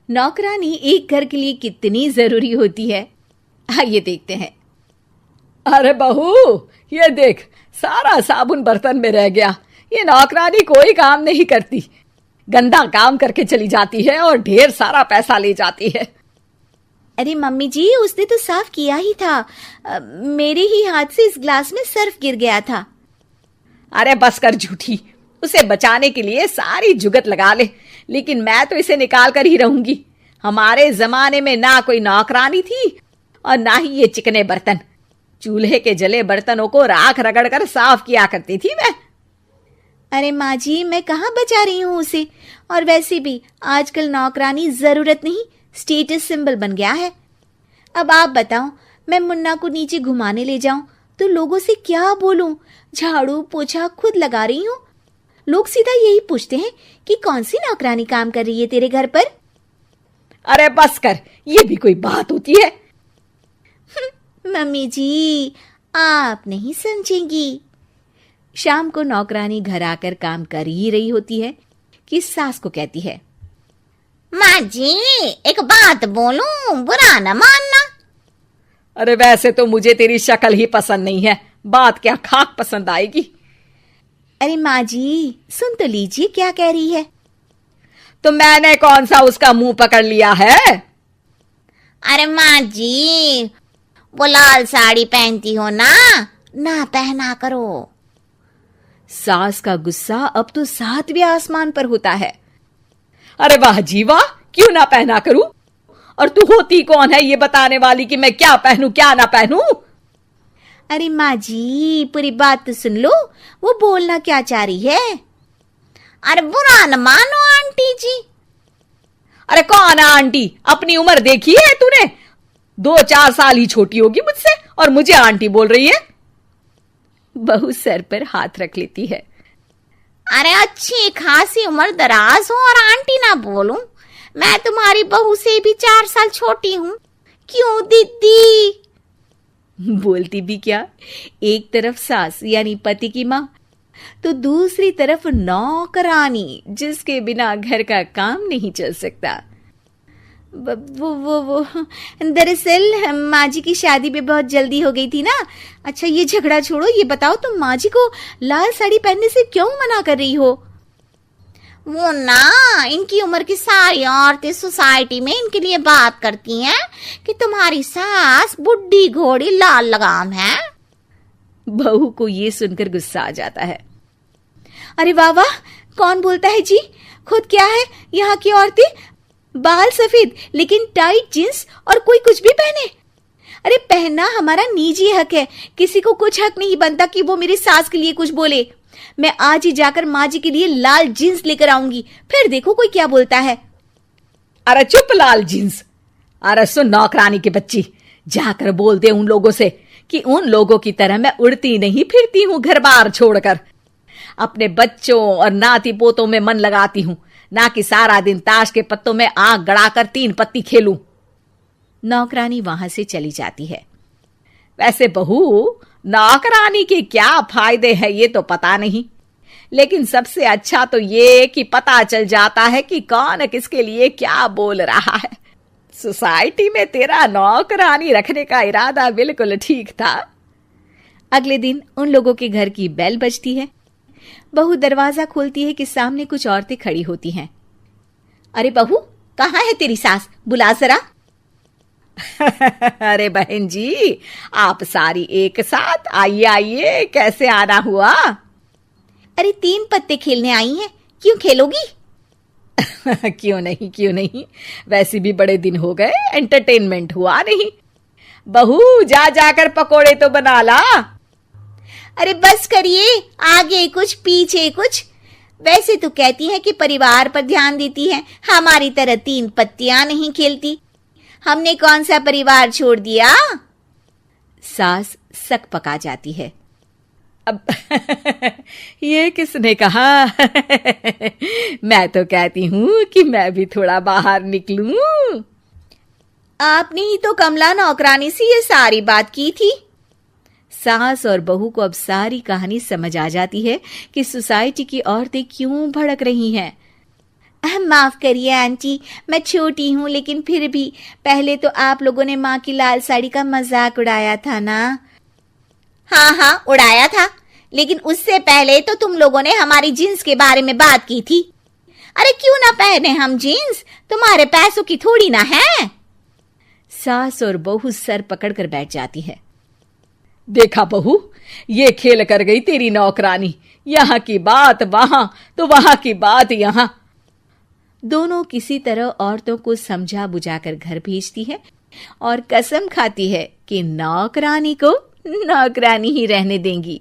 नौकरानी एक घर के लिए कितनी जरूरी होती है, आइए देखते हैं। अरे बहू, ये देख, सारा साबुन बर्तन में रह गया। ये नौकरानी कोई काम नहीं करती, गंदा काम करके चली जाती है और ढेर सारा पैसा ले जाती है। अरे मम्मी जी, उसने तो साफ किया ही था। मेरे ही हाथ से इस ग्लास में सर्फ गिर गया था। अरे बस कर झूठी, उसे बचाने के लिए सारी जुगत लगा ले, लेकिन मैं तो इसे निकाल कर ही रहूंगी। हमारे जमाने में ना कोई नौकरानी थी और ना ही ये चिकने बर्तन। चूल्हे के जले बर्तनों को राख रगड़ कर साफ किया करती थी मैं। अरे माँ जी, मैं कहाँ बचा रही हूँ उसे। और वैसे भी आजकल नौकरानी जरूरत नहीं, स्टेटस सिंबल बन गया है। अब आप बताओ, मैं मुन्ना को नीचे घुमाने ले जाऊं तो लोगों से क्या बोलूं? झाड़ू पोछा खुद लगा रही हूँ। लोग सीधा यही पूछते हैं कि कौन सी नौकरानी काम कर रही है तेरे घर पर। अरे बस कर, ये भी कोई बात होती है? मम्मी जी, आप नहीं समझेंगी। शाम को नौकरानी घर आकर काम कर ही रही होती है कि सास को कहती है, माँ जी, एक बात बोलूं, बुरा न मानना। अरे वैसे तो मुझे तेरी शक्ल ही पसंद नहीं है, बात क्या खाक पसंद आएगी। अरे माँ जी, सुन तो लीजिए क्या कह रही है। तो मैंने कौन सा उसका मुंह पकड़ लिया है? अरे माँ जी, वो लाल साड़ी पहनती हो ना पहना करो। सास का गुस्सा अब तो 7वें आसमान पर होता है। अरे वाह जी वाह, क्यों ना पहना करूं? और तू होती कौन है ये बताने वाली कि मैं क्या पहनूं क्या ना पहनूं? अरे माँ जी, पूरी बात तो सुन लो, वो बोलना क्या चाह रही है। अरे बुरा न मानो आंटी जी। अरे कौन है आंटी? अपनी उम्र देखी है तूने? 2-4 साल ही छोटी होगी मुझसे और मुझे आंटी बोल रही है। बहू सर पर हाथ रख लेती है। अरे अच्छी खासी उम्र दराज हो और आंटी ना बोलूं? मैं तुम्हारी बहू से भी 4 साल छोटी हूं। क्यों दीदी? बोलती भी क्या, एक तरफ सास यानी पति की माँ, तो दूसरी तरफ नौकरानी जिसके बिना घर का काम नहीं चल सकता। वो दरअसल माँ जी की शादी भी बहुत जल्दी हो गई थी ना। अच्छा ये झगड़ा छोड़ो, ये बताओ तुम माँ जी को लाल साड़ी पहनने से क्यों मना कर रही हो? वो ना, इनकी उम्र की सारी औरतें सोसाइटी में इनके लिए बात करती हैं कि तुम्हारी सास बुढ़ी घोड़ी लाल लगाम है। बहू को ये सुनकर गुस्सा आ जाता है। अरे वाह वाह, कौन बोलता है जी? खुद क्या है यहाँ की औरतें, बाल सफेद लेकिन टाइट जींस और कोई कुछ भी पहने। अरे पहनना हमारा निजी हक है, किसी को कुछ हक नहीं बनता कि वो मेरी सास के लिए कुछ बोले। मैं आज ही जाकर माँ जी के लिए लाल जींस लेकर आऊंगी, फिर देखो कोई क्या बोलता है। अरे चुप लाल जींस। अरे सुन नौकरानी की बच्ची, जाकर बोल दे उन लोगों से कि उन लोगों की तरह मैं उड़ती नहीं फिरती हूं घर बार छोड़कर। अपने बच्चों और नाती पोतों में मन लगाती हूं, ना कि सारा दिन ताश के पत्तों में आंख गड़ाकर 3 पत्ती खेलूं। नौकरानी वहां से चली जाती है। वैसे बहू, नौकरानी के क्या फायदे हैं ये तो पता नहीं, लेकिन सबसे अच्छा तो ये कि पता चल जाता है कि कौन किसके लिए क्या बोल रहा है। सोसाइटी में तेरा नौकरानी रखने का इरादा बिल्कुल ठीक था। अगले दिन उन लोगों के घर की बेल बजती है। बहू दरवाजा खोलती है कि सामने कुछ औरतें खड़ी होती हैं। अरे बहू, कहाँ है तेरी सास? बुला जरा। अरे बहन जी, आप सारी एक साथ आइए आइए, कैसे आना हुआ? अरे 3 पत्ते खेलने आई हैं, क्यों खेलोगी? क्यों नहीं, वैसे भी बड़े दिन हो गए, एंटरटेनमेंट हुआ नहीं। बहू जा जाकर पकोड़े तो बना ला। अरे बस करिए, आगे कुछ पीछे कुछ। वैसे तो कहती है कि परिवार पर ध्यान देती है, हमारी तरह 3 पत्तियां नहीं खेलती। हमने कौन सा परिवार छोड़ दिया? सास सक पका जाती है। अब ये किसने कहा? मैं तो कहती हूं कि मैं भी थोड़ा बाहर निकलूं। आपने ही तो कमला नौकरानी से ये सारी बात की थी। सास और बहू को अब सारी कहानी समझ आ जाती है कि सोसाइटी की औरतें क्यों भड़क रही हैं। माफ करिए आंटी, मैं छोटी हूँ, लेकिन फिर भी पहले तो आप लोगों ने माँ की लाल साड़ी का मजाक उड़ाया था ना। हाँ उड़ाया था, लेकिन उससे पहले तो तुम लोगों ने हमारी जीन्स के बारे में बात की थी। अरे क्यों ना पहने हम जीन्स, तुम्हारे पैसों की थोड़ी ना है। सास और बहू सर पकड़कर बैठ जाती है। देखा बहू, ये खेल कर गई तेरी नौकरानी, यहाँ की बात वहां तो वहां की बात यहाँ। दोनों किसी तरह औरतों को समझा बुझाकर घर भेजती है और कसम खाती है कि नौकरानी को नौकरानी ही रहने देंगी।